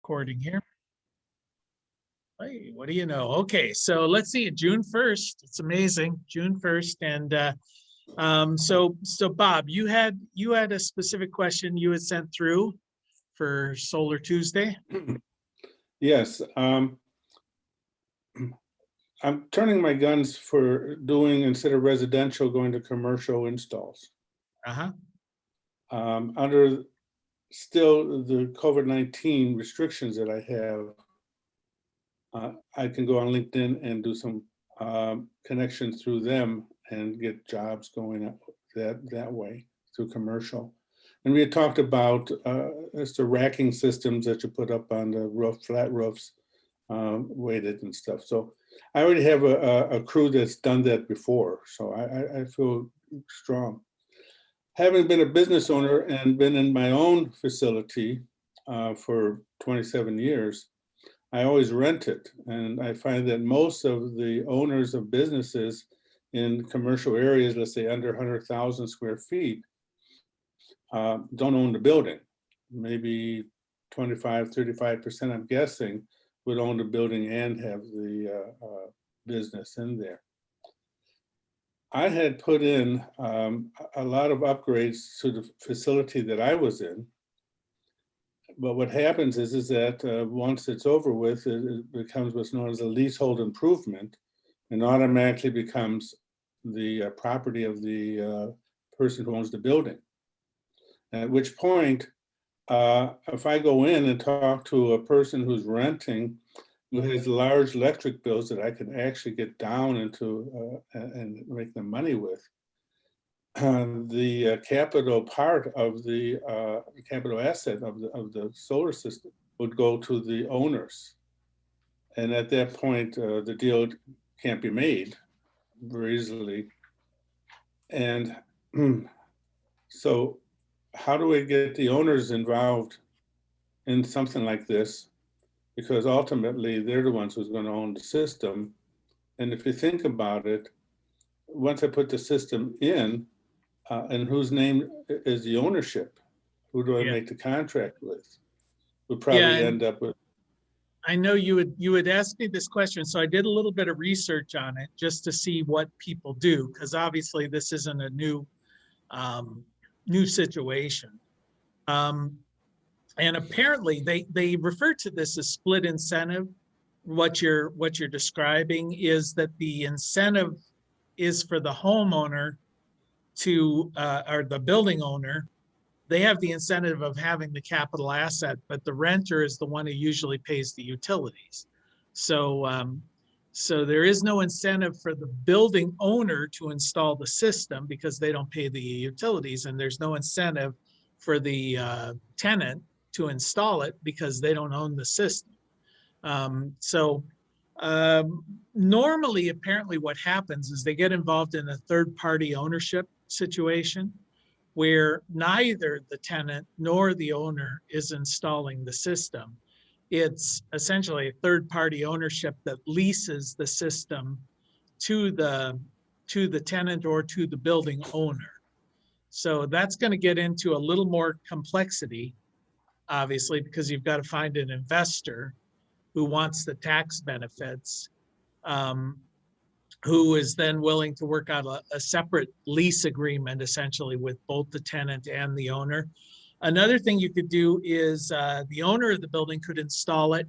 recording here. Hey, what do you know? Okay, so let's see, June 1st. It's amazing, June 1st. And so Bob, you had a specific question you had sent through for Solar Tuesday. Yes, I'm turning my guns for doing, instead of residential, going to commercial installs. Under still the COVID-19 restrictions that I have, I can go on LinkedIn and do some connections through them and get jobs going up that way through commercial. And we had talked about it's the racking systems that you put up on the roof, flat roofs, weighted and stuff. So I already have a crew that's done that before, so I feel strong. Having been a business owner and been in my own facility for 27 years, I always rent it. And I find that most of the owners of businesses in commercial areas, let's say under 100,000 square feet, don't own the building. Maybe 25, 35%, I'm guessing, would own the building and have the business in there. I had put in a lot of upgrades to the facility that I was in. But what happens is that once it's over with, it becomes what's known as a leasehold improvement and automatically becomes the property of the person who owns the building. At which point, if I go in and talk to a person who's renting, who has large electric bills that I can actually get down into and make the money with, the capital part of the capital asset of the solar system would go to the owners. And at that point, the deal can't be made very easily. And so how do we get the owners involved in something like this? Because ultimately, they're the ones who's going to own the system. And if you think about it, once I put the system in, and whose name is the ownership? Who do I make the contract with? We'll probably end up with. I know you had asked me this question, so I did a little bit of research on it just to see what people do, because obviously this isn't a new situation. And apparently they refer to this as split incentive. What you're describing is that the incentive is for the homeowner to, or the building owner, they have the incentive of having the capital asset, but the renter is the one who usually pays the utilities. So, so there is no incentive for the building owner to install the system because they don't pay the utilities, and there's no incentive for the tenant to install it because they don't own the system. Normally, apparently what happens is they get involved in a third-party ownership situation where neither the tenant nor the owner is installing the system. It's essentially a third-party ownership that leases the system to the tenant or to the building owner. So that's going to get into a little more complexity, obviously, because you've got to find an investor who wants the tax benefits, who is then willing to work out a separate lease agreement, essentially, with both the tenant and the owner. Another thing you could do is the owner of the building could install it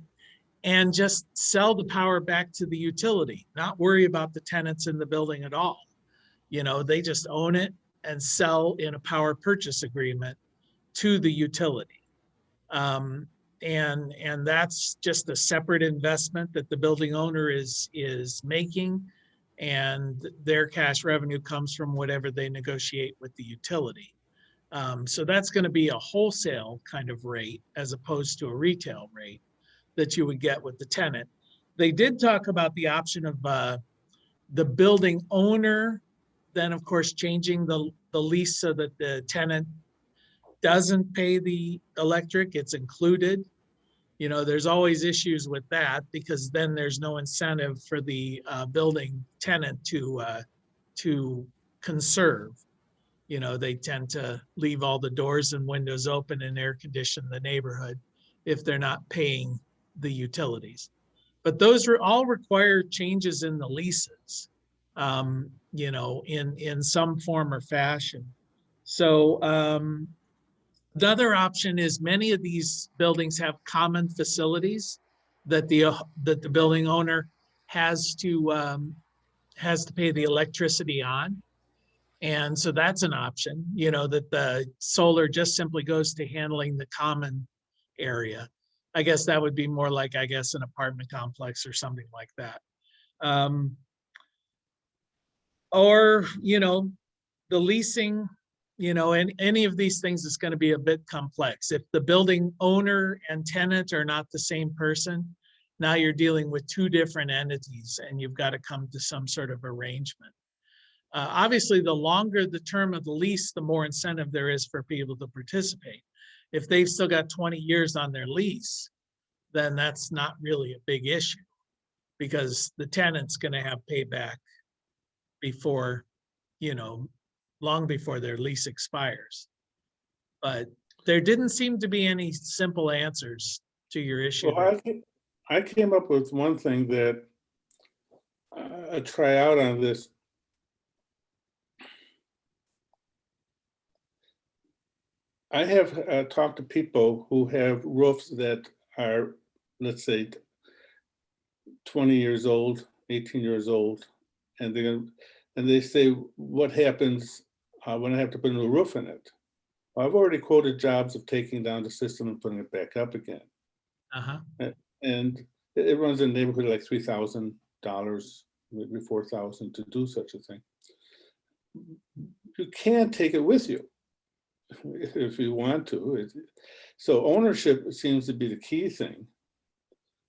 and just sell the power back to the utility, not worry about the tenants in the building at all. You know, they just own it and sell in a power purchase agreement to the utility. And that's just a separate investment that the building owner is making, and their cash revenue comes from whatever they negotiate with the utility. So that's going to be a wholesale kind of rate as opposed to a retail rate that you would get with the tenant. They did talk about the option of the building owner, then of course changing the lease so that the tenant doesn't pay the electric, it's included. You know, there's always issues with that because then there's no incentive for the building tenant to conserve. You know, they tend to leave all the doors and windows open and air condition the neighborhood if they're not paying the utilities. But those all require changes in the leases, you know, in some form or fashion. So the other option is many of these buildings have common facilities that the building owner has to pay the electricity on. And so that's an option, you know, that the solar just simply goes to handling the common area. I guess that would be more like, I guess, an apartment complex or something like that. Or, you know, the leasing, you know, and any of these things is going to be a bit complex. If the building owner and tenant are not the same person, now you're dealing with two different entities and you've got to come to some sort of arrangement. Obviously, the longer the term of the lease, the more incentive there is for people to participate. If they've still got 20 years on their lease, then that's not really a big issue because the tenant's going to have payback before, you know, long before their lease expires. But there didn't seem to be any simple answers to your issue. Well, I came up with one thing that I try out on this. I have talked to people who have roofs that are, let's say, 20 years old, 18 years old, and they say, what happens when I have to put a new roof in it? Well, I've already quoted jobs of taking down the system and putting it back up again. And it runs in the neighborhood like $3,000, maybe $4,000 to do such a thing. You can't take it with you if you want to. So ownership seems to be the key thing.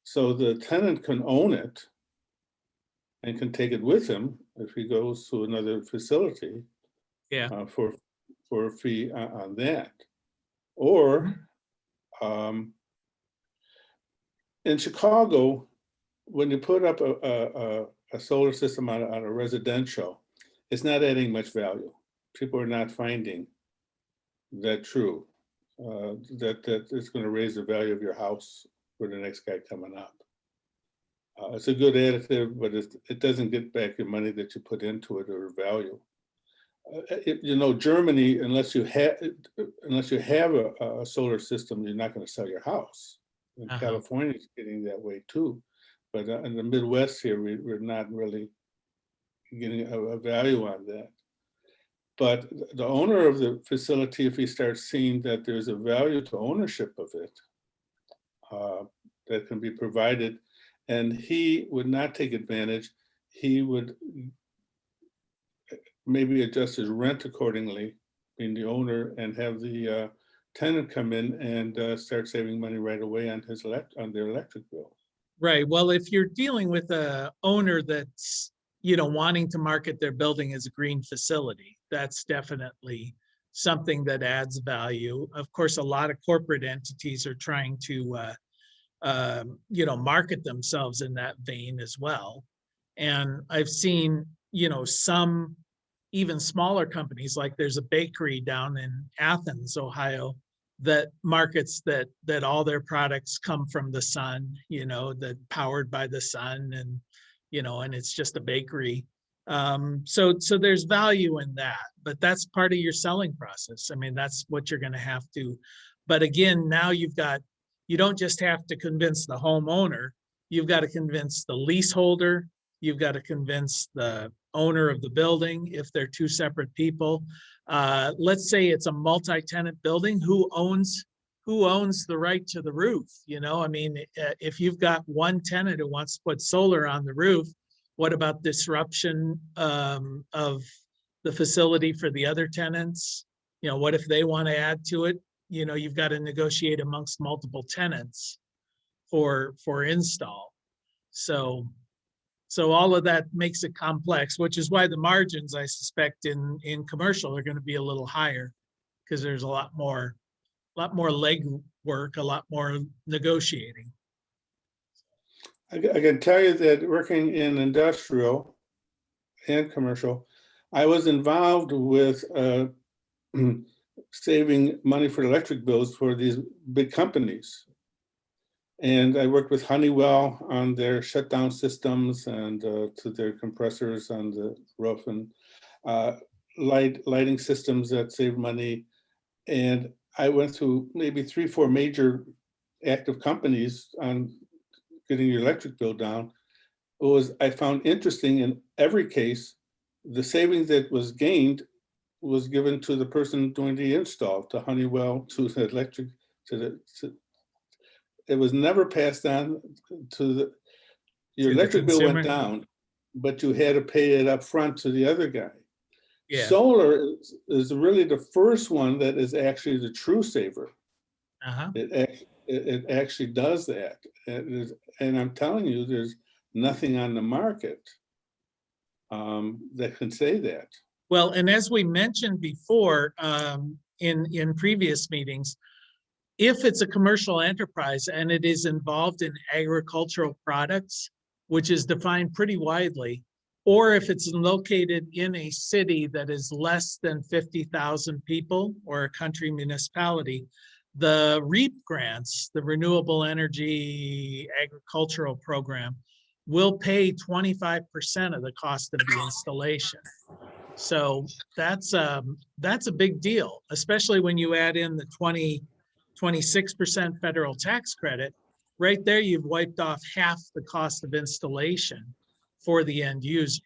So the tenant can own it and can take it with him if he goes to another facility. Yeah. For a fee on that. Or in Chicago, when you put up a solar system on a residential, it's not adding much value. People are not finding that true, that it's going to raise the value of your house for the next guy coming up. It's a good additive, but it doesn't get back your money that you put into it or value. You know, Germany, unless you have a solar system, you're not going to sell your house. And California is getting that way too, but in the Midwest here, we're not really getting a value on that. But the owner of the facility, if he starts seeing that there's a value to ownership of it that can be provided, and he would not take advantage, he would maybe adjust his rent accordingly, being the owner, and have the tenant come in and start saving money right away on their electric bill. Right. Well, if you're dealing with a owner that's, you know, wanting to market their building as a green facility, that's definitely something that adds value. Of course, a lot of corporate entities are trying to, you know, market themselves in that vein as well. And I've seen, you know, some even smaller companies, like there's a bakery down in Athens, Ohio, that markets that all their products come from the sun, you know, that powered by the sun, and you know, and it's just a bakery. So there's value in that, but that's part of your selling process. I mean, that's what you're going to have to. But again, now you don't just have to convince the homeowner, you've got to convince the leaseholder, you've got to convince the owner of the building if they're two separate people. Let's say it's a multi-tenant building, who owns the right to the roof? You know, I mean, if you've got one tenant who wants to put solar on the roof, what about disruption of the facility for the other tenants? You know, what if they want to add to it? You know, you've got to negotiate amongst multiple tenants for install. So all of that makes it complex, which is why the margins, I suspect, in commercial are going to be a little higher, because there's a lot more leg work, a lot more negotiating. I can tell you that working in industrial and commercial, I was involved with saving money for electric bills for these big companies. And I worked with Honeywell on their shutdown systems and to their compressors on the roof, and lighting systems that save money. And I went through maybe 3, 4 major active companies on getting your electric bill down. I found interesting in every case, the savings that was gained was given to the person doing the install, to Honeywell, to the electric, it was never passed on to your To the electric bill went consumer. down, but you had to pay it up front to the other guy. Yeah. Solar is really the first one that is actually the true saver. Uh-huh. It actually does that. And I'm telling you, there's nothing on the market that can say that. Well, and as we mentioned before in previous meetings, if it's a commercial enterprise and it is involved in agricultural products, which is defined pretty widely, or if it's located in a city that is less than 50,000 people or a country municipality, the REAP grants, the Renewable Energy Agricultural Program, will pay 25% of the cost of the installation. So that's a big deal, especially when you add in the 26% federal tax credit. Right there, you've wiped off half the cost of installation for the end user.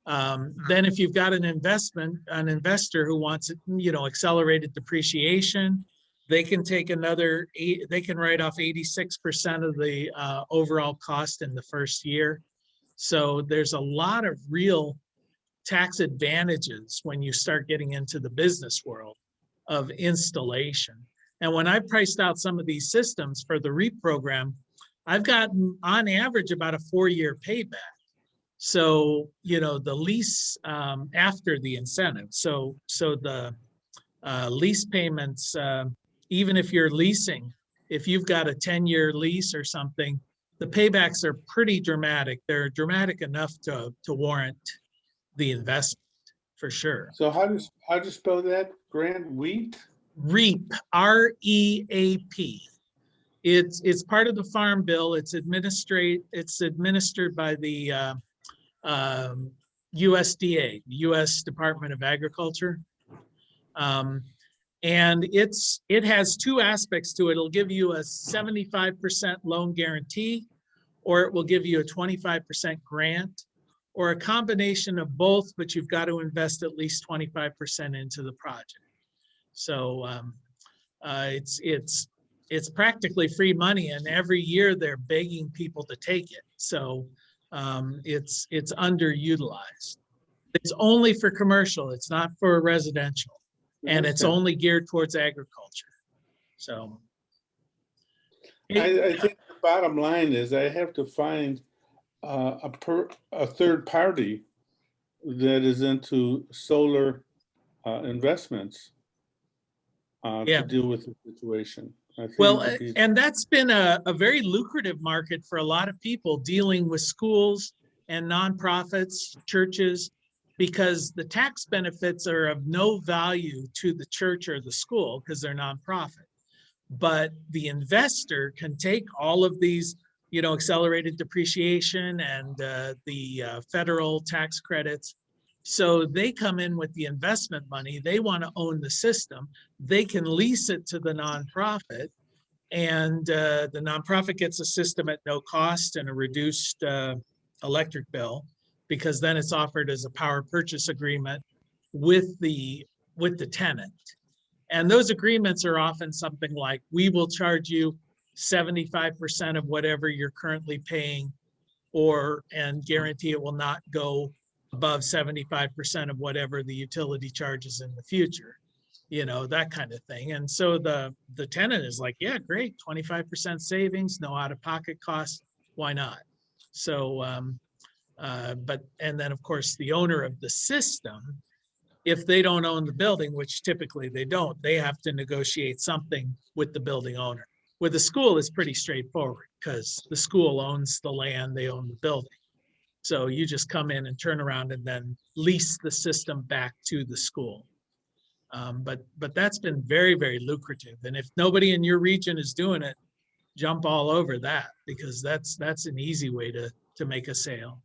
Then if you've got an investor who wants, accelerated depreciation, they can take they can write off 86% of the overall cost in the first year. So there's a lot of real tax advantages when you start getting into the business world of installation. And when I priced out some of these systems for the REAP program, I've gotten on average about a 4-year payback. So, the lease after the incentive. So the lease payments, even if you're leasing, if you've got a 10-year lease or something, the paybacks are pretty dramatic. They're dramatic enough to warrant the investment for sure. So how do you spell that? Wheat? REAP, REAP. It's part of the Farm Bill. It's administered by the USDA, U.S. Department of Agriculture. And it has 2 aspects to it. It'll give you a 75% loan guarantee, or it will give you a 25% grant, or a combination of both, but you've got to invest at least 25% into the project. So it's practically free money, and every year they're begging people to take it. So it's underutilized. It's only for commercial. It's not for residential, and it's only geared towards agriculture. So I think the bottom line is I have to find a third party that is into solar investments to deal with the situation. Well, and that's been a very lucrative market for a lot of people dealing with schools and nonprofits, churches, because the tax benefits are of no value to the church or the school because they're nonprofit. But the investor can take all of these, accelerated depreciation and the federal tax credits. So they come in with the investment money. They want to own the system. They can lease it to the nonprofit, and the nonprofit gets a system at no cost and a reduced electric bill, because then it's offered as a power purchase agreement with the tenant. And those agreements are often something like, we will charge you 75% of whatever you're currently paying, and guarantee it will not go above 75% of whatever the utility charges in the future, that kind of thing. And so the tenant is like, yeah, great, 25% savings, no out-of-pocket costs, why not? So, and then of course the owner of the system, if they don't own the building, which typically they don't, they have to negotiate something with the building owner. With the school, it's pretty straightforward because the school owns the land, they own the building. So you just come in and turn around and then lease the system back to the school. But that's been very, very lucrative. And if nobody in your region is doing it, jump all over that, because that's an easy way to make a sale.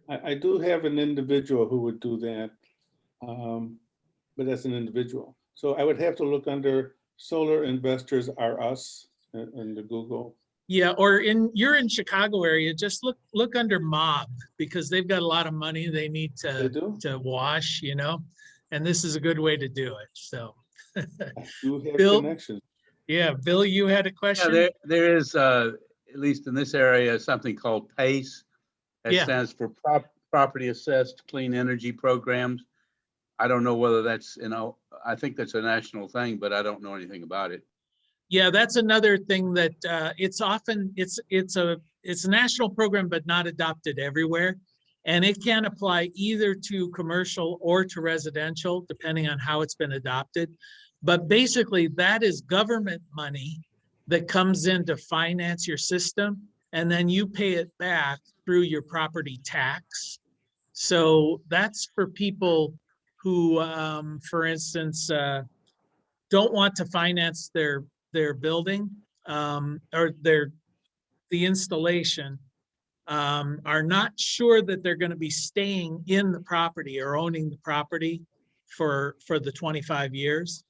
I do have an individual who would do that, but that's an individual. So I would have to look under Solar Investors Are Us in the Google. Yeah, or you're in Chicago area, just look under Mob, because they've got a lot of money they need They do? to wash, and this is a good way to do it. So I do have Bill, connections. yeah, Bill, you had a Yeah, question? there is, at least in this area, something called PACE. That Yeah. stands for Property Assessed Clean Energy Programs. I don't know whether that's, I think that's a national thing, but I don't know anything about it. Yeah, that's another thing that it's often it's a national program, but not adopted everywhere. And it can apply either to commercial or to residential, depending on how it's been adopted. But basically, that is government money that comes in to finance your system, and then you pay it back through your property tax. So that's for people who, for instance, don't want to finance their building or the installation, are not sure that they're going to be staying in the property or owning the property for the 25 years.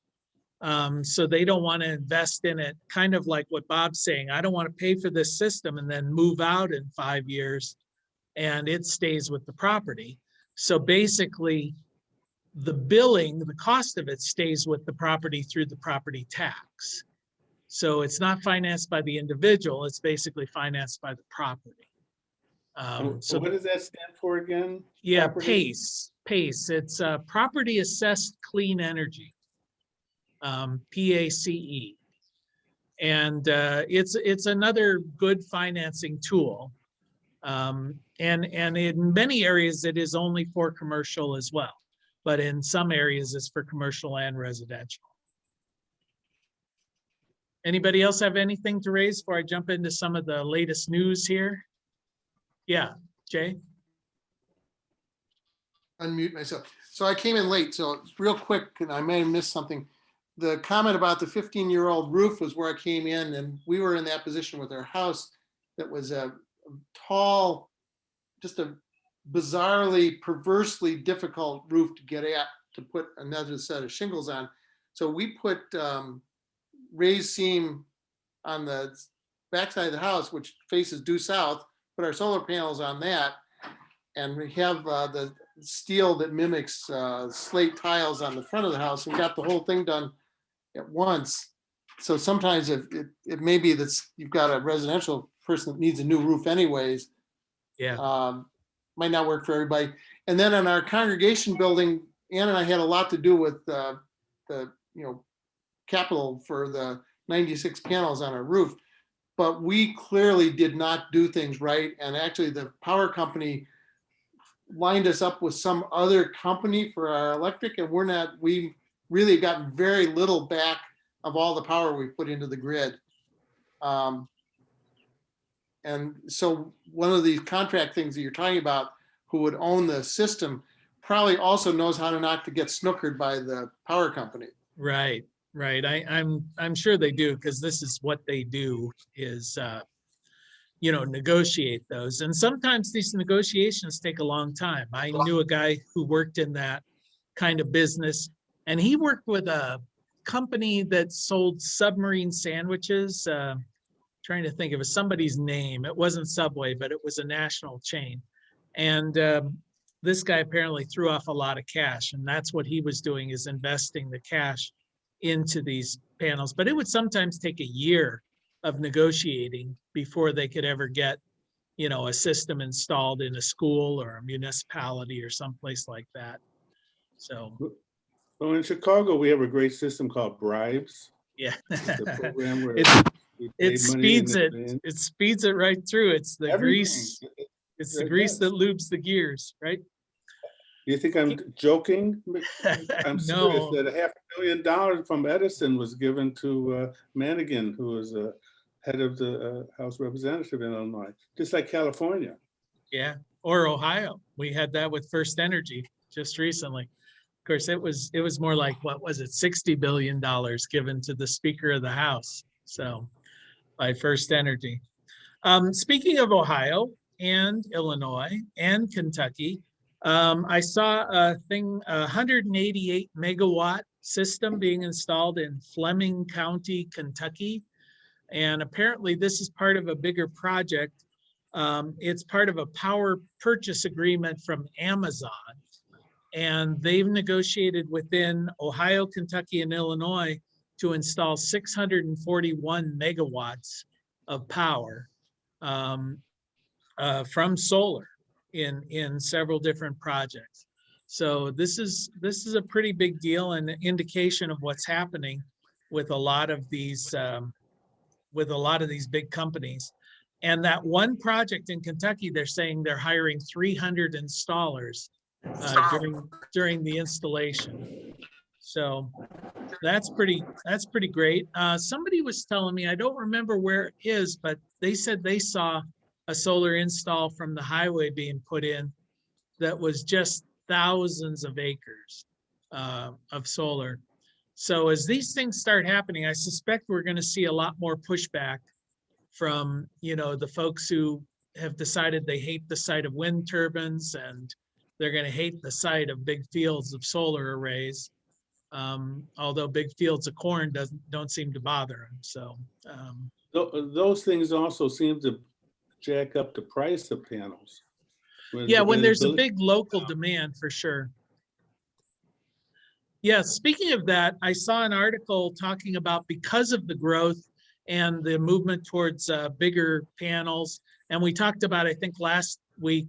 So they don't want to invest in it, kind of like what Bob's saying. I don't want to pay for this system and then move out in 5 years and it stays with the property. So basically, the billing, the cost of it stays with the property through the property tax. So it's not financed by the individual, it's basically financed by the property. So what does that stand for again? Yeah, Property? PACE. It's Property Assessed Clean Energy, PACE. And it's another good financing tool. And in many areas, it is only for commercial as well. But in some areas, it's for commercial and residential. Anybody else have anything to raise before I jump into some of the latest news here? Yeah, Jay? Unmute myself. So I came in late, so real quick, and I may have missed something. The comment about the 15-year-old roof was where I came in, and we were in that position with our house that was a tall, just a bizarrely, perversely difficult roof to get at, to put another set of shingles on. So we put raised seam on the backside of the house, which faces due south, put our solar panels on that, and we have the steel that mimics slate tiles on the front of the house, and got the whole thing done at once. So sometimes it may be that you've got a residential person that needs a new roof anyways. Yeah. Might not work for everybody. And then in our congregation building, Ann and I had a lot to do with the capital for the 96 panels on our roof, but we clearly did not do things right. And actually the power company lined us up with some other company for our electric, and we really gotten very little back of all the power we put into the grid. And so one of these contract things that you're talking about, who would own the system, probably also knows how to not to get snookered by the power company. Right. I'm sure they do, because this is what they do is, negotiate those. And sometimes these negotiations take a long time. I knew a guy who worked in that kind of business, and he worked with a company that sold submarine sandwiches. Trying to think of somebody's name. It wasn't Subway, but it was a national chain. And this guy apparently threw off a lot of cash, and that's what he was doing, is investing the cash into these panels. But it would sometimes take a year of negotiating before they could ever get, a system installed in a school or a municipality or someplace like that. So. Well, in Chicago, we have a great system called Bribes. Yeah. It's a program where it speeds it. It speeds it right through. It's the grease. It's the grease that lubes the gears, right? You think I'm joking? I'm serious. No. That $500 million from Edison was given to Manigan, who was head of the House Representative in Illinois, just like California. Yeah, or Ohio. We had that with First Energy just recently. Of course, it was more like, what was it, $60 billion given to the Speaker of the House. So, by First Energy. Speaking of Ohio and Illinois and Kentucky, I saw a 188 megawatt system being installed in Fleming County, Kentucky. And apparently this is part of a bigger project. It's part of a power purchase agreement from Amazon. And they've negotiated within Ohio, Kentucky, and Illinois to install 641 megawatts of power from solar in several different projects. So this is a pretty big deal and an indication of what's happening with a lot of these big companies. And that one project in Kentucky, they're saying they're hiring 300 installers during the installation. So that's pretty great. Somebody was telling me, I don't remember where it is, but they said they saw a solar install from the highway being put in that was just thousands of acres of solar. So as these things start happening, I suspect we're going to see a lot more pushback from, the folks who have decided they hate the sight of wind turbines and they're going to hate the sight of big fields of solar arrays. Although big fields of corn don't seem to bother them. So those things also seem to jack up the price of panels. When there's a big local demand, for sure. Yeah, speaking of that, I saw an article talking about, because of the growth and the movement towards bigger panels, and we talked about, I think last week,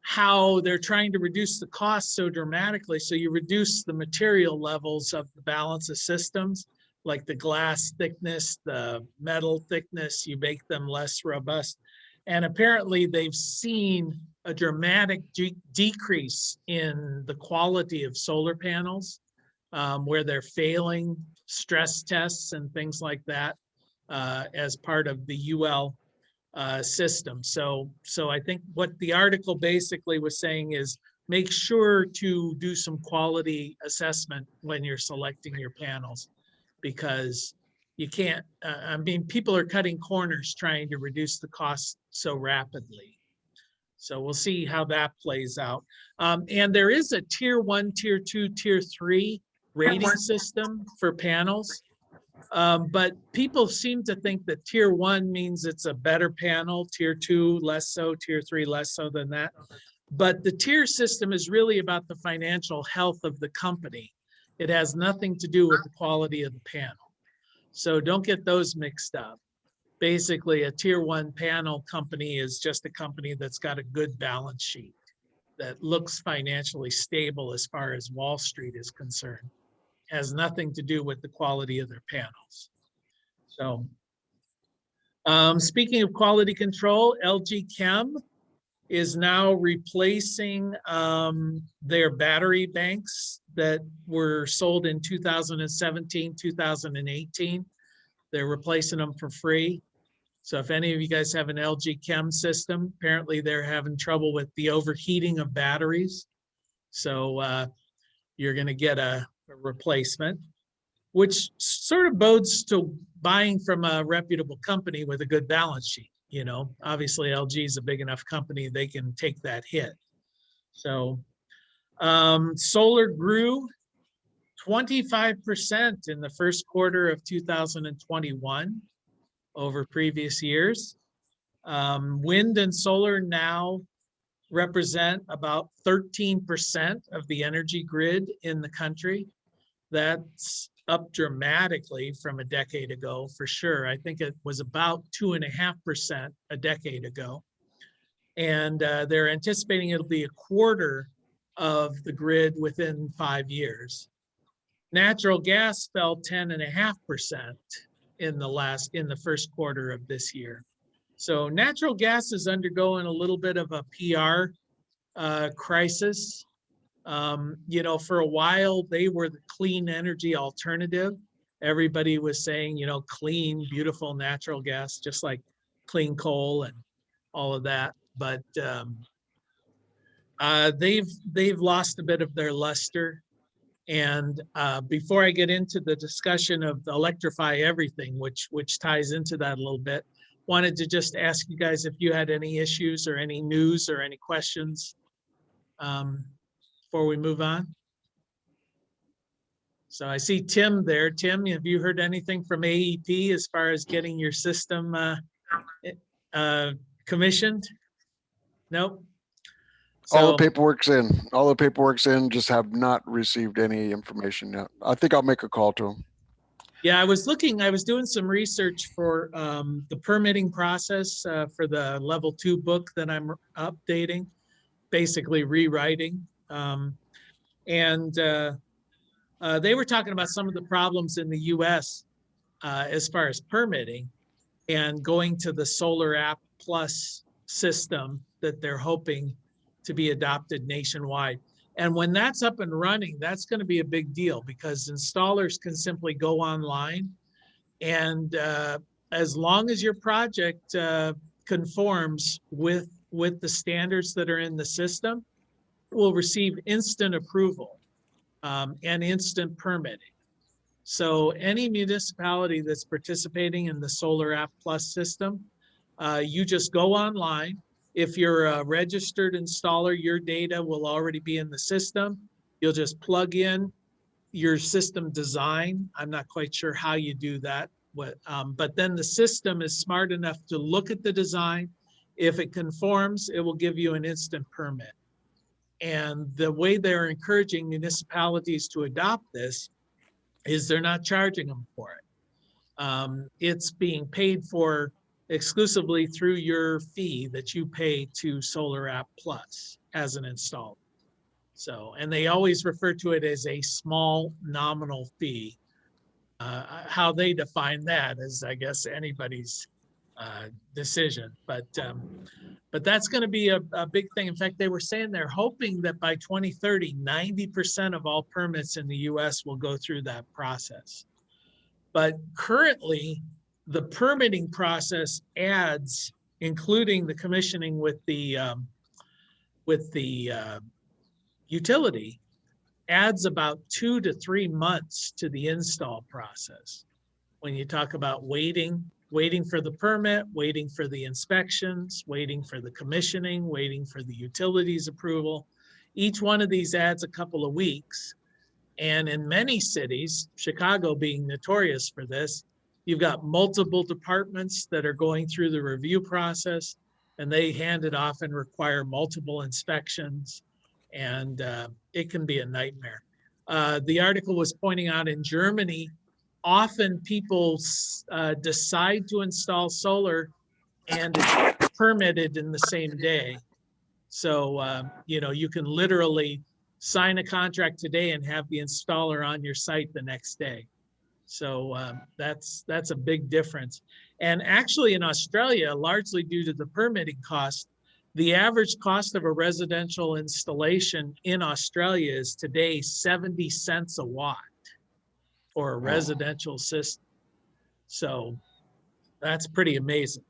how they're trying to reduce the cost so dramatically. So you reduce the material levels of the balance of systems, like the glass thickness, the metal thickness, you make them less robust. And apparently they've seen a dramatic decrease in the quality of solar panels, where they're failing stress tests and things like that as part of the UL system. So I think what the article basically was saying is, make sure to do some quality assessment when you're selecting your panels, because you can't, people are cutting corners trying to reduce the cost so rapidly. So we'll see how that plays out. And there is a tier 1, tier 2, tier 3 rating system for panels. But people seem to think that tier 1 means it's a better panel, tier 2 less so, tier 3 less so than that. But the tier system is really about the financial health of the company. It has nothing to do with the quality of the panel. So don't get those mixed up. Basically, a tier 1 panel company is just a company that's got a good balance sheet that looks financially stable as far as Wall Street is concerned. Has nothing to do with the quality of their panels. So speaking of quality control, LG Chem is now replacing their battery banks that were sold in 2017, 2018. They're replacing them for free. So if any of you guys have an LG Chem system, apparently they're having trouble with the overheating of batteries. So you're going to get a replacement, which sort of bodes to buying from a reputable company with a good balance sheet. Obviously LG is a big enough company, they can take that hit. So solar grew 25% in the first quarter of 2021 over previous years. Wind and solar now represent about 13% of the energy grid in the country. That's up dramatically from a decade ago, for sure. I think it was about 2.5% a decade ago. And they're anticipating it'll be a quarter of the grid within 5 years. Natural gas fell 10.5% in the first quarter of this year. So natural gas is undergoing a little bit of a PR crisis. For a while, they were the clean energy alternative. Everybody was saying, clean, beautiful natural gas, just like clean coal and all of that. But they've lost a bit of their luster. And before I get into the discussion of the Electrify Everything, which ties into that a little bit, wanted to just ask you guys if you had any issues or any news or any questions before we move on. So I see Tim there. Tim, have you heard anything from AEP as far as getting your system commissioned? Nope. All the So, paperwork's in. All the paperwork's in, just have not received any information yet. I think I'll make a call to him. yeah, I was doing some research for the permitting process for the level 2 book that I'm updating, basically rewriting. And they were talking about some of the problems in the US as far as permitting and going to the Solar App Plus system that they're hoping to be adopted nationwide. And when that's up and running, that's going to be a big deal because installers can simply go online and as long as your project conforms with the standards that are in the system, will receive instant approval and instant permitting. So any municipality that's participating in the Solar App Plus system, you just go online. If you're a registered installer, your data will already be in the system. You'll just plug in your system design. I'm not quite sure how you do that, but then the system is smart enough to look at the design. If it conforms, it will give you an instant permit. And the way they're encouraging municipalities to adopt this is they're not charging them for it. It's being paid for exclusively through your fee that you pay to Solar App Plus as an installer. So, and they always refer to it as a small nominal fee. How they define that is, I guess, anybody's decision. But that's going to be a big thing. In fact, they were saying they're hoping that by 2030, 90% of all permits in the US will go through that process. But currently, the permitting process adds, including the commissioning with the utility, adds about 2 to 3 months to the install process. When you talk about waiting for the permit, waiting for the inspections, waiting for the commissioning, waiting for the utilities approval, each one of these adds a couple of weeks. And in many cities, Chicago being notorious for this, you've got multiple departments that are going through the review process, and they hand it off and require multiple inspections, and it can be a nightmare. The article was pointing out in Germany, often people decide to install solar and it's permitted in the same day. So, you can literally sign a contract today and have the installer on your site the next day. So that's a big difference. And actually in Australia, largely due to the permitting cost, the average cost of a residential installation in Australia is today 70 cents a watt for a residential system. So that's pretty amazing.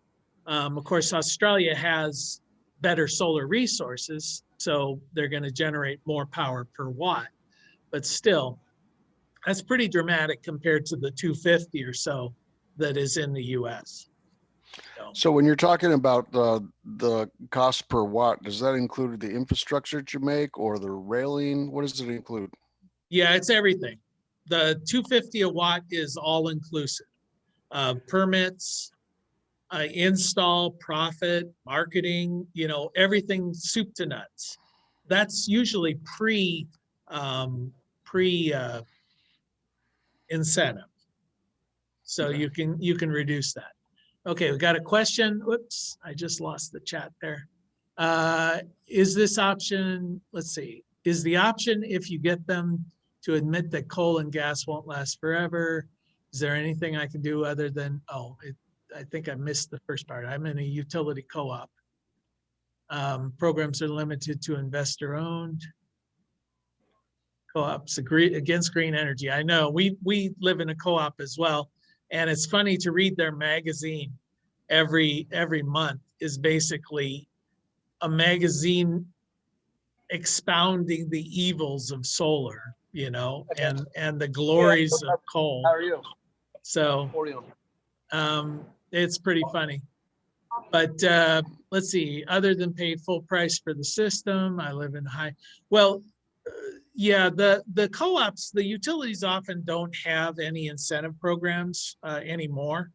Of course, Australia has better solar resources, so they're going to generate more power per watt. But still, that's pretty dramatic compared to the 250 or so that is in the US. So when you're talking about the cost per watt, does that include the infrastructure that you make or the railing? What does it include? Yeah, it's everything. The 250 a watt is all inclusive. Permits, install, profit, marketing, everything soup to nuts. That's usually pre incentive. So Okay. you can reduce that. Okay, we got a question. Whoops, I just lost the chat there. Is this option, let's see, is the option if you get them to admit that coal and gas won't last forever? Is there anything I can do other than, I think I missed the first part. I'm in a utility co-op. Programs are limited to investor owned. Co-ops agree against green energy. I know we live in a co-op as well. And it's funny to read their magazine every month is basically a magazine expounding the evils of solar you know, and the glories of coal. How are you? So it's pretty funny. But let's see, other than pay full price for the system, I live in yeah, the co-ops, the utilities often don't have any incentive programs anymore.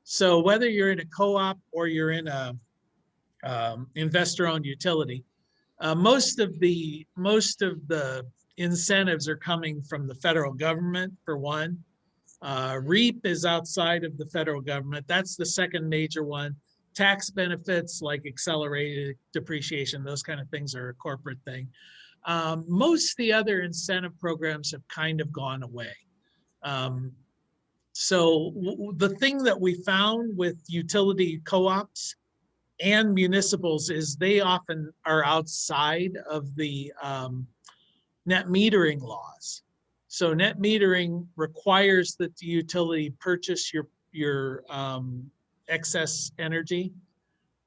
So whether you're in a co-op or you're in a investor-owned utility, most of the incentives are coming from the federal government, for one. REAP is outside of the federal government. That's the second major one. Tax benefits like accelerated depreciation, those kind of things are a corporate thing. Most of the other incentive programs have kind of gone away. So the thing that we found with utility co-ops and municipals is they often are outside of the net metering laws. So net metering requires that the utility purchase your excess energy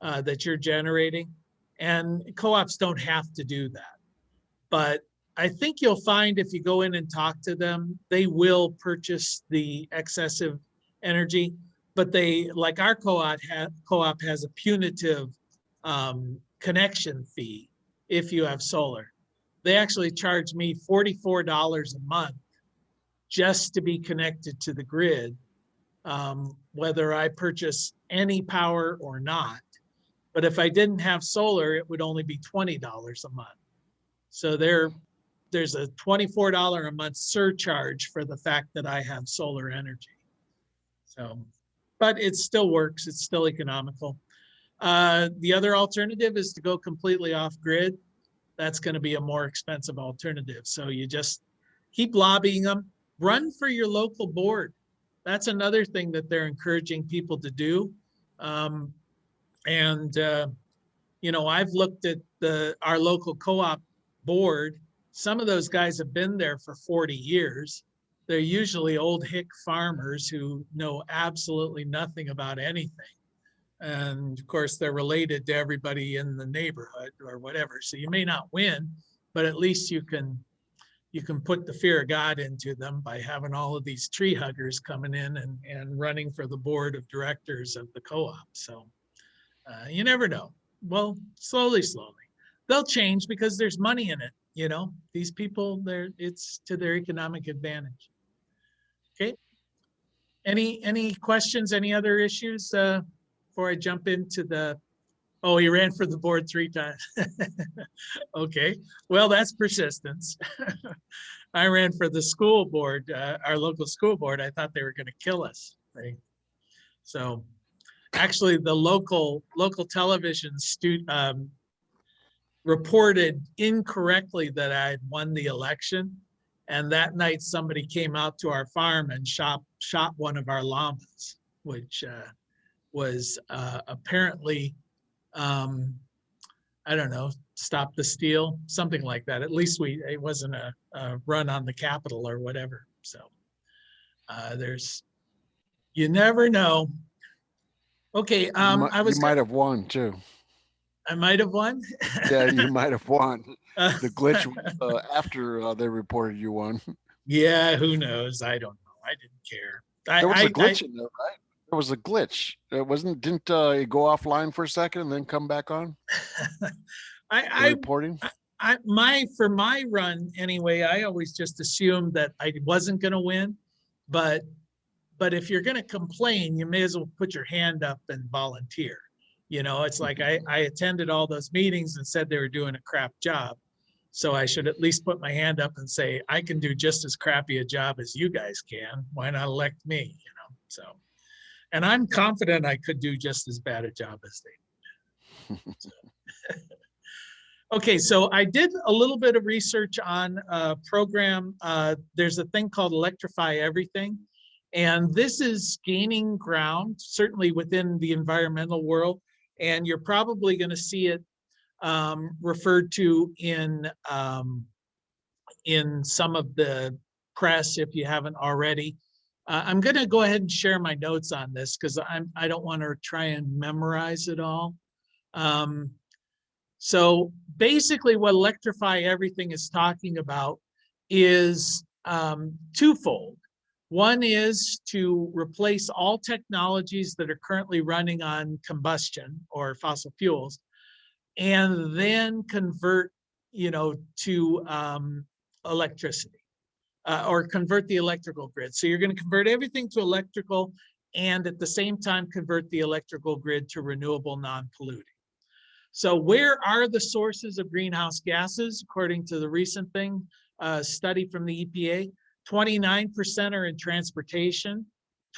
that you're generating, and co-ops don't have to do that. But I think you'll find if you go in and talk to them, they will purchase the excessive energy, but they, like our co-op has a punitive connection fee if you have solar. They actually charge me $44 a month just to be connected to the grid, whether I purchase any power or not. But if I didn't have solar, it would only be $20 a month. So there's a $24 a month surcharge for the fact that I have solar energy. So, but it still works. It's still economical. The other alternative is to go completely off grid. That's going to be a more expensive alternative. So you just keep lobbying them. Run for your local board. That's another thing that they're encouraging people to do. You know, I've looked at our local co-op board. Some of those guys have been there for 40 years. They're usually old hick farmers who know absolutely nothing about anything. And of course, they're related to everybody in the neighborhood or whatever. So you may not win, but at least you can put the fear of God into them by having all of these tree huggers coming in and running for the board of directors of the co-op. So you never know. Well, slowly, they'll change because there's money in it. You know, these people, it's to their economic advantage. Okay. Any questions? Any other issues before I jump into oh, he ran for the board 3 times. Okay. Well, that's persistence. I ran for the school board, our local school board. I thought they were going to kill us. Right? So actually the local television reported incorrectly that I had won the election. And that night somebody came out to our farm and shot one of our llamas, which was apparently, I don't know, stop the steal, something like that. At least it wasn't a run on the Capitol or whatever. So you never know. Okay, you might have won too. I might have won. Yeah, you might have won. The glitch after they reported you won. Yeah, who knows? I don't know. I didn't care. There was a glitch in there, right? There was a glitch. Didn't it go offline for a second and then come back on? Reporting. For my run anyway, I always just assumed that I wasn't going to win, but if you're going to complain, you may as well put your hand up and volunteer. You know, it's like I attended all those meetings and said they were doing a crap job. So I should at least put my hand up and say, I can do just as crappy a job as you guys can. Why not elect me? You know, so, and I'm confident I could do just as bad a job as they did. So. Okay, so I did a little bit of research on a program. There's a thing called Electrify Everything. And this is gaining ground, certainly within the environmental world. And you're probably going to see it referred to in some of the press if you haven't already. I'm going to go ahead and share my notes on this because I don't want to try and memorize it all. So basically what Electrify Everything is talking about is twofold. One is to replace all technologies that are currently running on combustion or fossil fuels, and then convert, to electricity, or convert the electrical grid. So you're going to convert everything to electrical, and at the same time convert the electrical grid to renewable, non-polluting. So where are the sources of greenhouse gases? According to the recent study from the EPA, 29% are in transportation,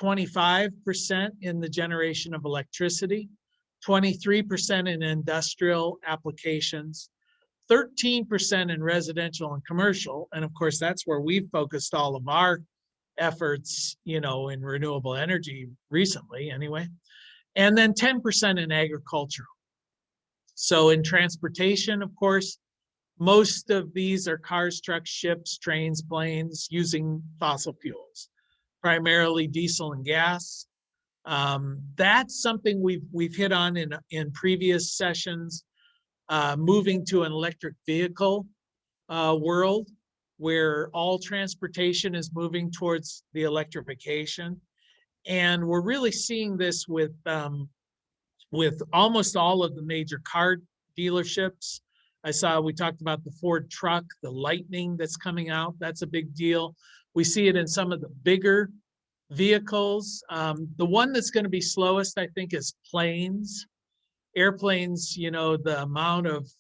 25% in the generation of electricity, 23% in industrial applications, 13% in residential and commercial. And of course, that's where we've focused all of our efforts, in renewable energy recently anyway. And then 10% in agricultural. So in transportation, of course, most of these are cars, trucks, ships, trains, planes using fossil fuels, primarily diesel and gas. That's something we've hit on in previous sessions, moving to an electric vehicle world where all transportation is moving towards the electrification. And we're really seeing this with almost all of the major car dealerships. We talked about the Ford truck, the Lightning that's coming out. That's a big deal. We see it in some of the bigger vehicles. The one that's going to be slowest, I think, is planes. Airplanes, the amount of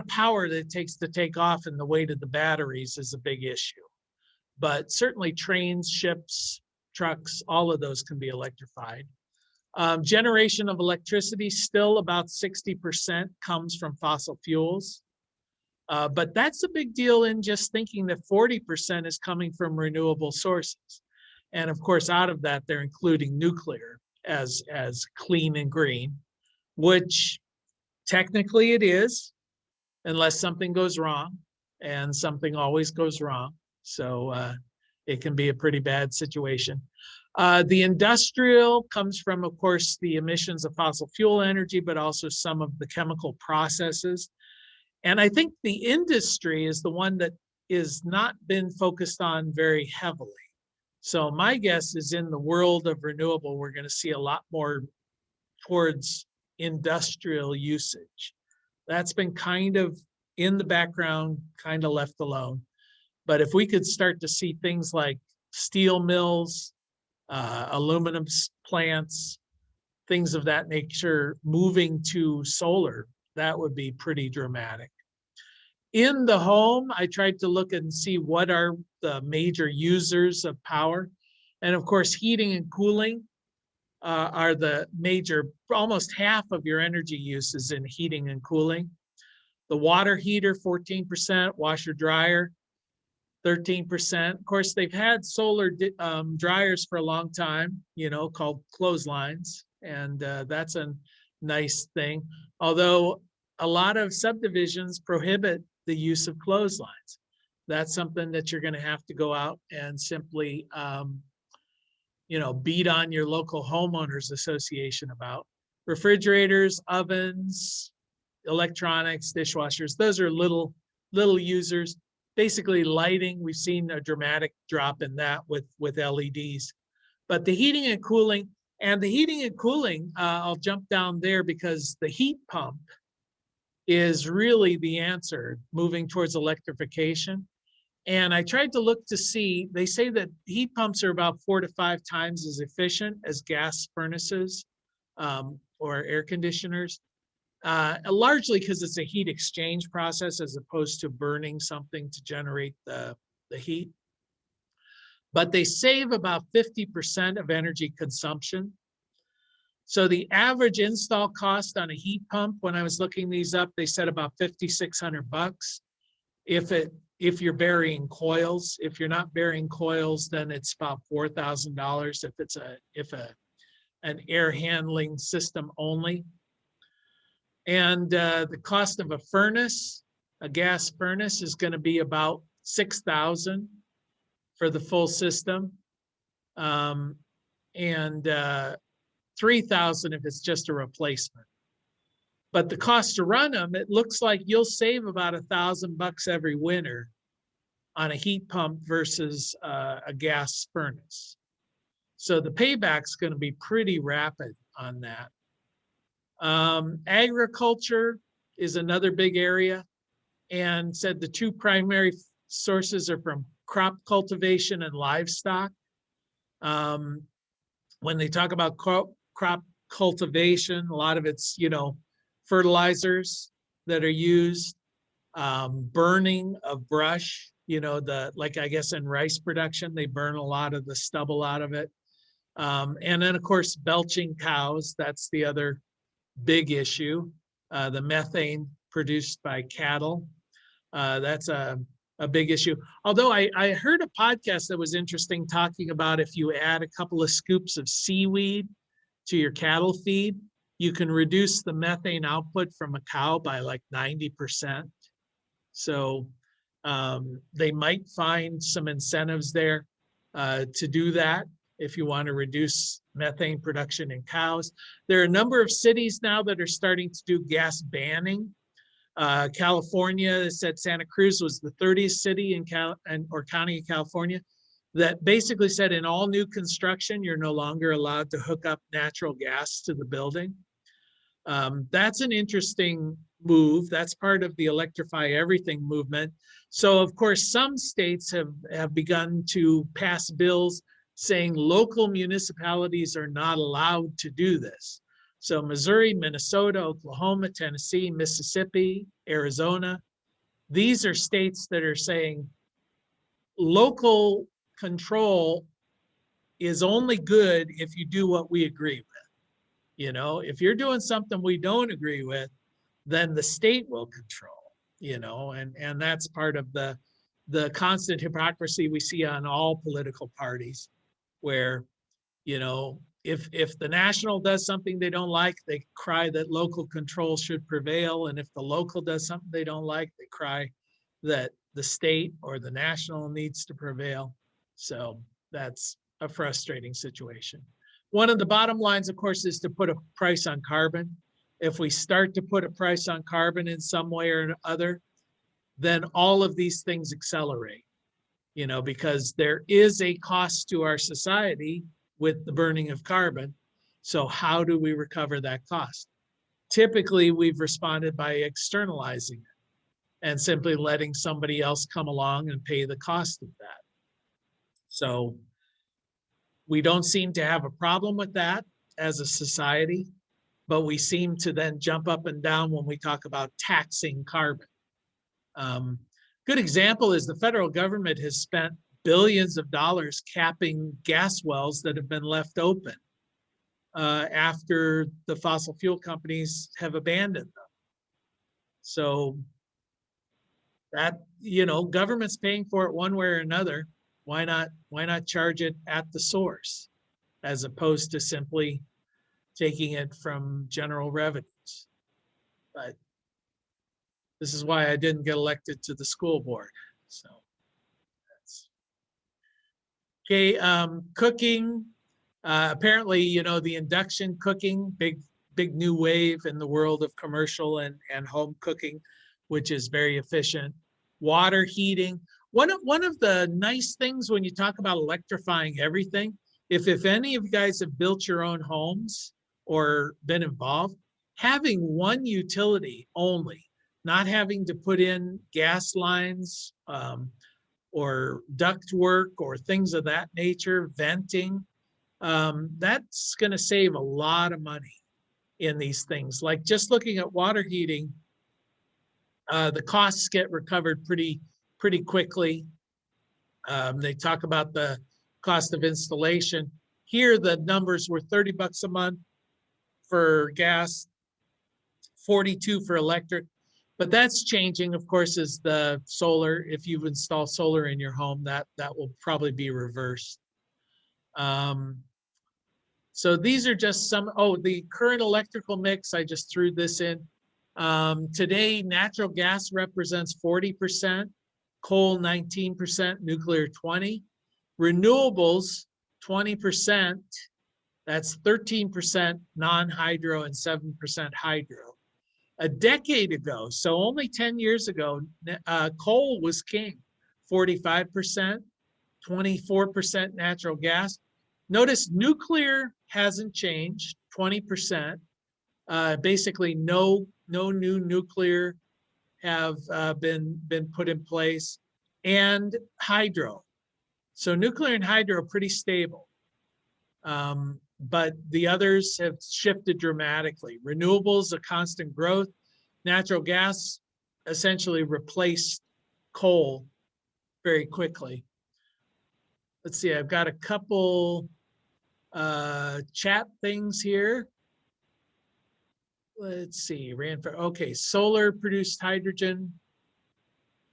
power that it takes to take off and the weight of the batteries is a big issue. But certainly trains, ships, trucks, all of those can be electrified. Generation of electricity, still about 60% comes from fossil fuels. But that's a big deal in just thinking that 40% is coming from renewable sources. And of course, out of that, they're including nuclear as clean and green, which technically it is, unless something goes wrong, and something always goes wrong. So it can be a pretty bad situation. The industrial comes from, of course, the emissions of fossil fuel energy, but also some of the chemical processes. And I think the industry is the one that is not been focused on very heavily. So my guess is in the world of renewable, we're going to see a lot more towards industrial usage. That's been kind of in the background, kind of left alone. But if we could start to see things like steel mills, aluminum plants, things of that nature moving to solar, that would be pretty dramatic. In the home, I tried to look and see what are the major users of power. And of course, heating and cooling are the major, almost half of your energy use is in heating and cooling. The water heater, 14%, washer dryer, 13%. Of course, they've had solar dryers for a long time, called clotheslines. And that's a nice thing. Although a lot of subdivisions prohibit the use of clotheslines. That's something that you're going to have to go out and simply, beat on your local homeowners association about. Refrigerators, ovens, electronics, dishwashers, those are little users. Basically lighting, we've seen a dramatic drop in that with LEDs. But the heating and cooling, I'll jump down there because the heat pump is really the answer moving towards electrification. And I tried to look to see, they say that heat pumps are about 4 to 5 times as efficient as gas furnaces or air conditioners, largely because it's a heat exchange process as opposed to burning something to generate the heat. But they save about 50% of energy consumption. So the average install cost on a heat pump, when I was looking these up, they said about $5,600 if you're burying coils. If you're not burying coils, then it's about $4,000 if an air handling system only. And the cost of a furnace, a gas furnace, is going to be about $6,000 for the full system, and $3,000 if it's just a replacement. But the cost to run them, it looks like you'll save about $1,000 every winter on a heat pump versus a gas furnace. So the payback's going to be pretty rapid on that. Agriculture is another big area, and said the two primary sources are from crop cultivation and livestock. When they talk about crop cultivation, a lot of it's, fertilizers that are used, burning of brush, like I guess in rice production, they burn a lot of the stubble out of it. And then of course, belching cows, that's the other big issue. The methane produced by cattle, that's a big issue. Although I heard a podcast that was interesting talking about if you add a couple of scoops of seaweed to your cattle feed, you can reduce the methane output from a cow by like 90%. So they might find some incentives there to do that if you want to reduce methane production in cows. There are a number of cities now that are starting to do gas banning. California said Santa Cruz was the 30th city or county in California that basically said in all new construction, you're no longer allowed to hook up natural gas to the building. That's an interesting move. That's part of the Electrify Everything movement. So of course, some states have begun to pass bills saying local municipalities are not allowed to do this. So Missouri, Minnesota, Oklahoma, Tennessee, Mississippi, Arizona, these are states that are saying local control is only good if you do what we agree with. If you're doing something we don't agree with, then the state will control, and that's part of the constant hypocrisy we see on all political parties, where, if the national does something they don't like, they cry that local control should prevail. And if the local does something they don't like, they cry that the state or the national needs to prevail. So that's a frustrating situation. One of the bottom lines, of course, is to put a price on carbon. If we start to put a price on carbon in some way or other, then all of these things accelerate, because there is a cost to our society with the burning of carbon. So how do we recover that cost? Typically, we've responded by externalizing it and simply letting somebody else come along and pay the cost of that. So we don't seem to have a problem with that as a society, but we seem to then jump up and down when we talk about taxing carbon. Good example is the federal government has spent billions of dollars capping gas wells that have been left open after the fossil fuel companies have abandoned them. So that, government's paying for it one way or another. Why not charge it at the source as opposed to simply taking it from general revenues? But this is why I didn't get elected to the school board. So that's okay. Cooking, apparently, the induction cooking, big new wave in the world of commercial and home cooking, which is very efficient. Water heating. One of the nice things when you talk about electrifying everything, if any of you guys have built your own homes or been involved, having one utility only, not having to put in gas lines or duct work or things of that nature, venting, that's going to save a lot of money in these things. Like just looking at water heating, the costs get recovered pretty quickly. They talk about the cost of installation. Here, the numbers were $30 a month for gas, $42 for electric, but that's changing, of course, as the solar, if you've installed solar in your home, that will probably be reversed. So these are just some, the current electrical mix, I just threw this in. Today, natural gas represents 40%, coal 19%, nuclear 20%, renewables 20%, that's 13% non-hydro and 7% hydro. A decade ago, so only 10 years ago, coal was king, 45%, 24% natural gas. Notice nuclear hasn't changed, 20%. Basically, no new nuclear have been put in place, and hydro. So nuclear and hydro are pretty stable. But the others have shifted dramatically. Renewables, a constant growth. Natural gas essentially replaced coal very quickly. Let's see, I've got a couple chat things here. Let's see, okay, solar produced hydrogen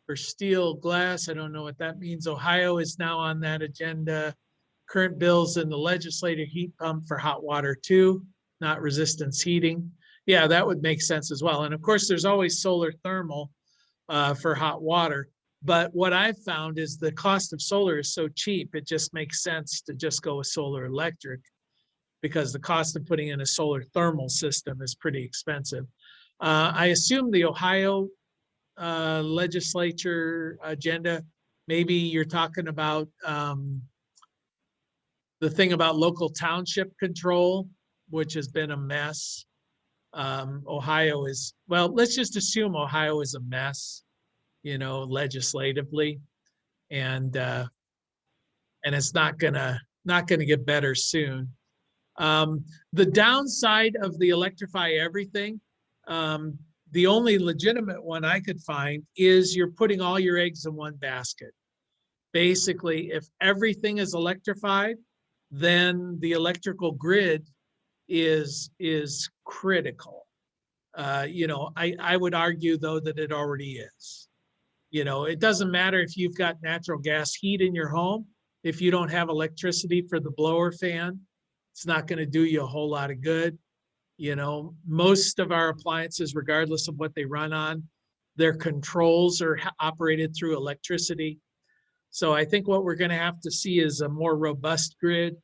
for steel, glass. I don't know what that means. Ohio is now on that agenda. Current bills in the legislature, heat pump for hot water too, not resistance heating. Yeah, that would make sense as well. And of course, there's always solar thermal for hot water. But what I've found is the cost of solar is so cheap, it just makes sense to just go with solar electric, because the cost of putting in a solar thermal system is pretty expensive. I assume the Ohio legislature agenda, maybe you're talking about the thing about local township control, which has been a mess. Ohio is, well, let's just assume Ohio is a mess, you know, legislatively, and it's not gonna get better soon. The downside of the Electrify Everything, the only legitimate one I could find is you're putting all your eggs in one basket. Basically, if everything is electrified, then the electrical grid is critical. You know, I would argue though that it already is. You know, it doesn't matter if you've got natural gas heat in your home. If you don't have electricity for the blower fan, it's not going to do you a whole lot of good. You know, most of our appliances, regardless of what they run on, their controls are operated through electricity. So I think what we're going to have to see is a more robust grid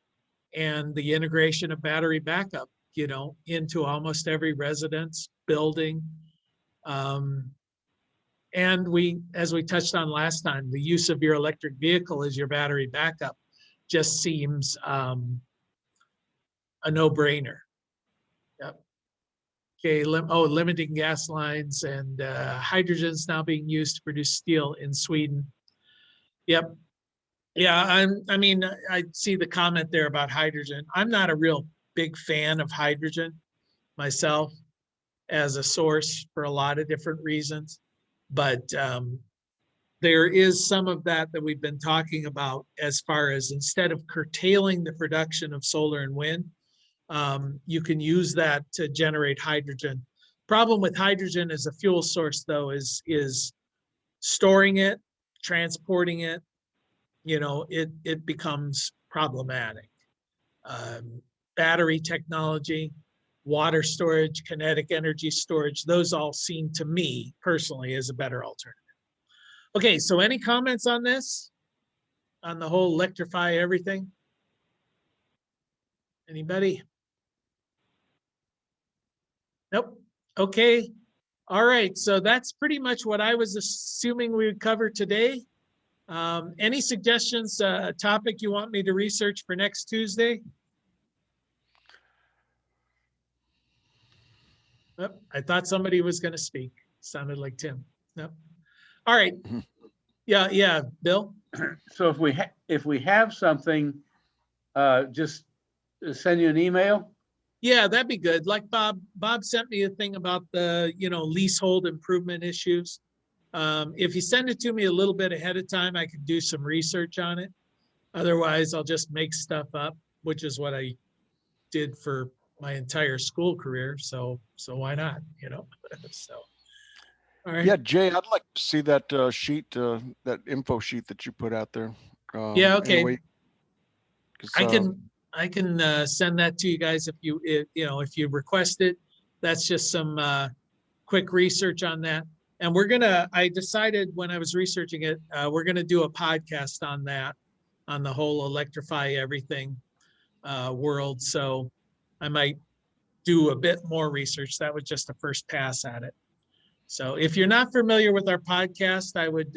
and the integration of battery backup, you know, into almost every residence building. And as we touched on last time, the use of your electric vehicle as your battery backup just seems a no-brainer. Yep. Okay, limiting gas lines, and hydrogen is now being used to produce steel in Sweden. Yep. Yeah, I mean, I see the comment there about hydrogen. I'm not a real big fan of hydrogen myself as a source for a lot of different reasons. But there is some of that we've been talking about, as far as instead of curtailing the production of solar and wind, you can use that to generate hydrogen. Problem with hydrogen as a fuel source, though, is storing it, transporting it. You know, it becomes problematic. Battery technology, water storage, kinetic energy storage, those all seem to me personally as a better alternative. Okay, so any comments on this? On the whole Electrify Everything? Anybody? Nope. Okay. All right, so that's pretty much what I was assuming we would cover today. Any suggestions, a topic you want me to research for next Tuesday? Oh, I thought somebody was going to speak. Sounded like Tim. Nope. All right. Yeah, Bill. So if we have something, just send you an email. Yeah, that'd be good. Like Bob sent me a thing about the, you know, leasehold improvement issues. If you send it to me a little bit ahead of time, I could do some research on it. Otherwise, I'll just make stuff up, which is what I did for my entire school career. So why not, you know? So, all right. Yeah, Jay, I'd like to see that sheet, that info sheet that you put out there. Yeah, okay. Anyway, I can send that to you guys if you request it. That's just some quick research on that. And I decided when I was researching it, we're gonna do a podcast on that, on the whole Electrify Everything world. So I might do a bit more research. That was just a first pass at it. So if you're not familiar with our podcast, I would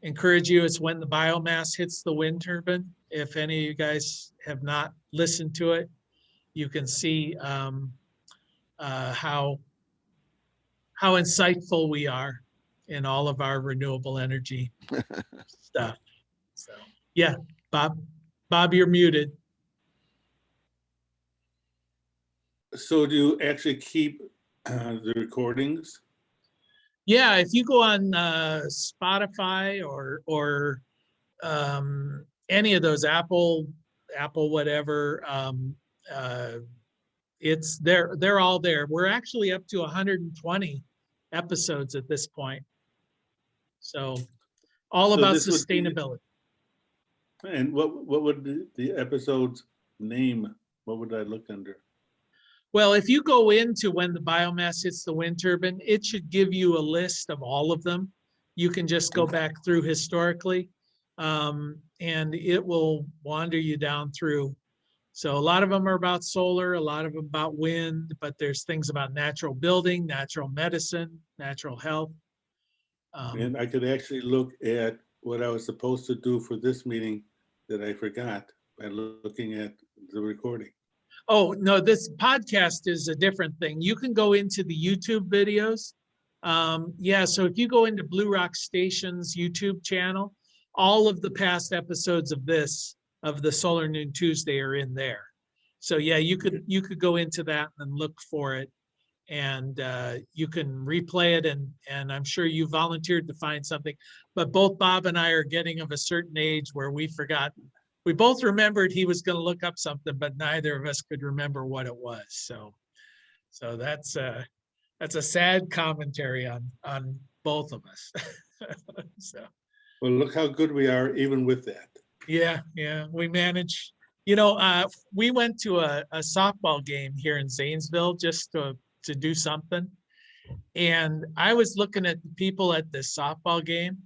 encourage you. It's When the Biomass Hits the Wind Turbine. If any of you guys have not listened to it, you can see how insightful we are in all of our renewable energy stuff. So yeah, Bob, you're muted. So do you actually keep the recordings? Yeah, if you go on Spotify or any of those Apple whatever, it's they're all there. We're actually up to 120 episodes at this point. So all So about this would be- sustainability. And what would the episode's name? What would I look under? Well, if you go into When the Biomass Hits the Wind Turbine, it should give you a list of all of them. You can just go back through historically, and it will wander you down through. So a lot of them are about solar, a lot of them about wind, but there's things about natural building, natural medicine, natural health. And I could actually look at what I was supposed to do for this meeting that I forgot by looking at the recording. Oh, no, this podcast is a different thing. You can go into the YouTube videos. Yeah, so if you go into Blue Rock Station's YouTube channel, all of the past episodes of the Solar Noon Tuesday are in there. So yeah, you could go into that and look for it, and you can replay it, and I'm sure you volunteered to find something. But both Bob and I are getting of a certain age where we forgot. We both remembered he was going to look up something, but neither of us could remember what it was. So that's a sad commentary on both of us. So Well, look how good we are even with that. yeah, we manage. You know, we went to a softball game here in Zanesville just to do something, and I was looking at the people at this softball game,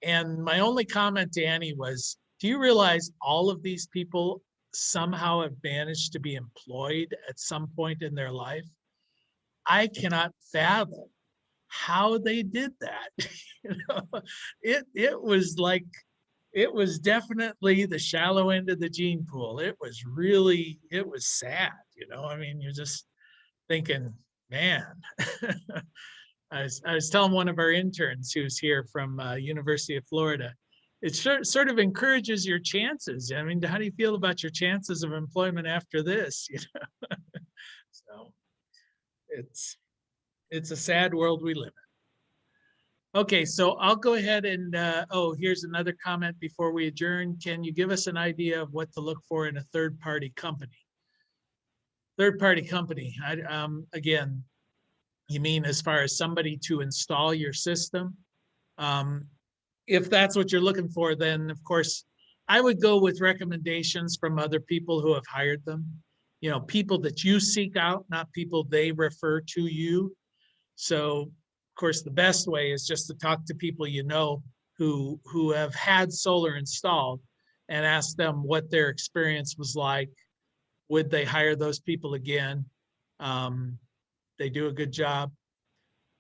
and my only comment to Annie was, do you realize all of these people somehow have managed to be employed at some point in their life? I cannot fathom how they did that. You know, it was like, it was definitely the shallow end of the gene pool. It was sad, you know. I mean, you're just thinking, man. I was telling one of our interns who's here from University of Florida, it sort of encourages your chances. I mean, how do you feel about your chances of employment after this? You know, so it's a sad world we live in. Okay, so I'll go ahead and oh, here's another comment before we adjourn. Can you give us an idea of what to look for in a third-party company? Third-party company. Again, you mean as far as somebody to install your system? If that's what you're looking for, then of course, I would go with recommendations from other people who have hired them. You know, people that you seek out, not people they refer to you. So, of course, the best way is just to talk to people you know who have had solar installed and ask them what their experience was like. Would they hire those people again? They do a good job,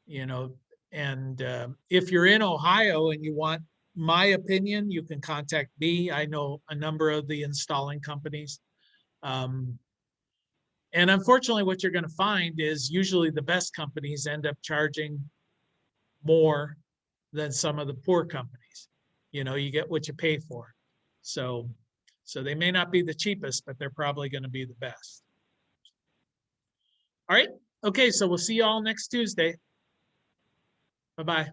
you know. And if you're in Ohio and you want my opinion, you can contact me. I know a number of the installing companies. And unfortunately, what you're going to find is usually the best companies end up charging more than some of the poor companies. You know, you get what you pay for. So they may not be the cheapest, but they're probably going to be the best. All right. Okay, so we'll see you all next Tuesday. Bye-bye.